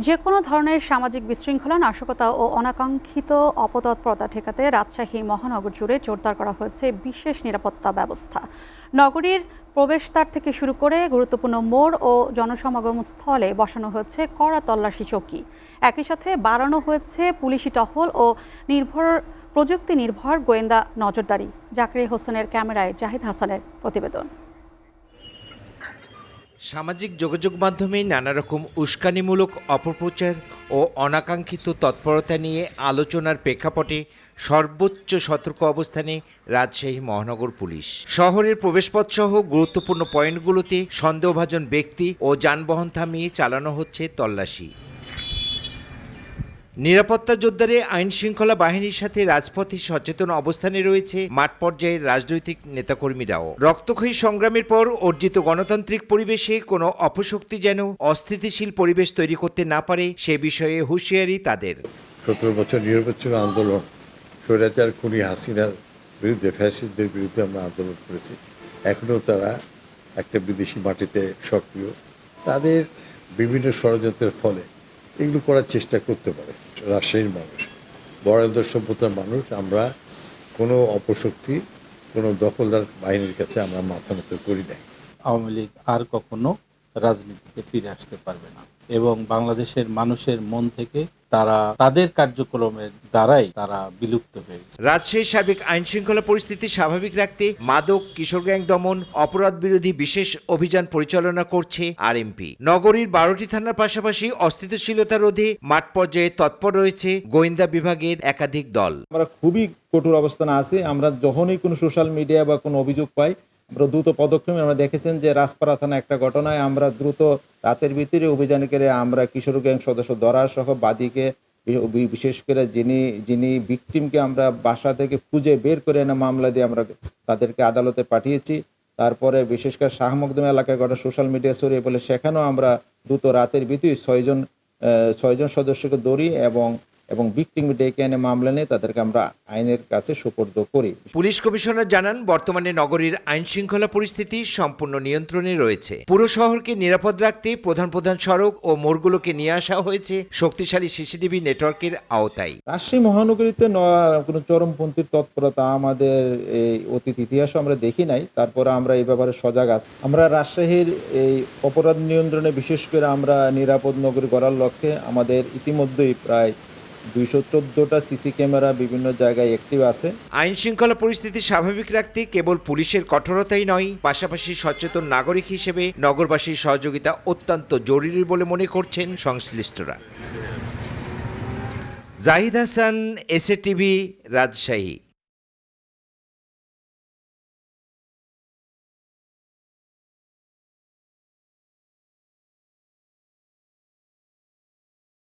যেকোনো ধরনের সামাজিক বিশৃঙ্খলা, নাশকতা ও অনাকাঙ্ক্ষিত অপতৎপরতা ঠেকাতে রাজশাহী মহানগর জুড়ে জোরদার করা হয়েছে বিশেষ নিরাপত্তা ব্যবস্থা। নগরীর প্রবেশদ্বার থেকে শুরু করে গুরুত্বপূর্ণ মোড় ও জনসমাগম স্থলে বসানো হয়েছে কড়া তল্লাশি চৌকি। একই সাথে বাড়ানো হয়েছে পুলিশি টহল ও প্রযুক্তি নির্ভর গোয়েন্দা নজরদারি। জাকির হোসেনের ক্যামেরায় জাহিদ হাসানের প্রতিবেদন। সামাজিক যোগাযোগ মাধ্যমে নানা রকম উস্কানিমূলক অপপ্রচার ও অনাকাঙ্ক্ষিত তৎপরতা নিয়ে আলোচনার প্রেক্ষাপটে সর্বোচ্চ সতর্ক অবস্থানে রাজশাহী মহানগর পুলিশ। শহরের প্রবেশপথ সহ গুরুত্বপূর্ণ পয়েন্টগুলোতে সন্দেহভাজন ব্যক্তি ও যানবাহন থামিয়ে চালানো হচ্ছে তল্লাশি। নিরাপত্তা জোরদারে আইন শৃঙ্খলা বাহিনীর সাথে রাজপথে সচেতন অবস্থানে রয়েছে মাঠ পর্যায়ের রাজনৈতিক নেতাকর্মীরাও। রক্তক্ষয়ী সংগ্রামের পর অর্জিত গণতান্ত্রিক পরিবেশে কোনো অপশক্তি যেন অস্থিতিশীল পরিবেশ তৈরি করতে না পারে সে বিষয়ে হুঁশিয়ারি তাদের। 17 বছর নিরপেক্ষ আন্দোলন, স্বৈরাচার খুনি হাসিনার বিরুদ্ধে, ফ্যাসিস্টদের বিরুদ্ধে আমরা আন্দোলন করেছি। এখনও তারা একটা বিদেশি মাটিতে সক্রিয়। তাদের বিভিন্ন ষড়যন্ত্রের ফলে এগুলো করার চেষ্টা করতে পারে। রাজশাহীর মানুষ, বরেন্দ্র সভ্যতার মানুষ, আমরা কোনো অপশক্তি, কোনো দখলদার বাহিনীর কাছে আমরা মাথা নত করি নাই। আওয়ামী লীগ আর কখনো রাজনীতিতে ফিরে আসতে পারবে না এবং বাংলাদেশের মানুষের মন থেকে তারা তাদের কার্যক্রমের দ্বারাই তারা বিলুপ্ত হয়ে গেছে। রাজশাহীর সার্বিক আইন শৃঙ্খলা পরিস্থিতি স্বাভাবিক রাখতে মাদক, কিশোর গ্যাং দমন, অপরাধ বিরোধী বিশেষ অভিযান পরিচালনা করছে আরএমপি। নগরীর 12টি থানার পাশাপাশি অস্থিতিশীলতা রোধে মাঠ পর্যায়ে তৎপর রয়েছে গোয়েন্দা বিভাগের একাধিক দল। আমরা খুবই কঠোর অবস্থানে আছি। আমরা যখনই কোনো সোশ্যাল মিডিয়া বা কোনো অভিযোগ পাই, আমরা দ্রুত পদক্ষেপ। আমরা দেখেছেন যে রাজপাড়া থানা একটা ঘটনায় আমরা দ্রুত রাতের ভিতরে অভিযান করে আমরা কিশোর গ্যাং সদস্য ধরা সহ বাদীকে, বিশেষ করে যিনি ভিকটিমকে আমরা বাসা থেকে খুঁজে বের করে এনে মামলা দিয়ে আমরা তাদেরকে আদালতে পাঠিয়েছি। তারপরে বিশেষ করে শাহ মকদুম এলাকায় ঘটনা সোশ্যাল মিডিয়া ছড়িয়ে বলে সেখানেও আমরা দ্রুত রাতের ভিতরে ছয়জন সদস্যকে ধরি এবং ভিকটিম ডেকে এনে মামলা নিয়ে তাদেরকে আমরা আইনের কাছে সুপর্দ করি। পুলিশ কমিশনার জানান, বর্তমানে নগরীর আইন শৃঙ্খলা পরিস্থিতি সম্পূর্ণ নিয়ন্ত্রণে রয়েছে। পুরো শহরকে নিরাপদ রাখতে প্রধান সড়ক ও মোড়গুলোকে নিয়ে আসা হয়েছে শক্তিশালী সিসিটিভি নেটওয়ার্কের আওতায়। রাজশাহী মহানগরীতে কোনো চরমপন্থীর তৎপরতা আমাদের এই অতীত ইতিহাসও আমরা দেখি নাই। তারপরে আমরা এই ব্যাপারে সজাগ আছি। আমরা রাজশাহীর এই অপরাধ নিয়ন্ত্রণে বিশেষ করে আমরা নিরাপদ নগরী গড়ার লক্ষ্যে আমাদের ইতিমধ্যেই প্রায় 214টা সিসি ক্যামেরা বিভিন্ন জায়গায় অ্যাক্টিভ আছে। আইন শৃঙ্খলা পরিস্থিতি স্বাভাবিক রাখতে কেবল পুলিশের কঠোরতাই নয়, পাশাপাশি সচেতন নাগরিক হিসেবে নগরবাসীর সহযোগিতা অত্যন্ত জরুরি বলে মনে করছেন সংশ্লিষ্টরা। Zahid Hasan, SA TV, Rajshahi.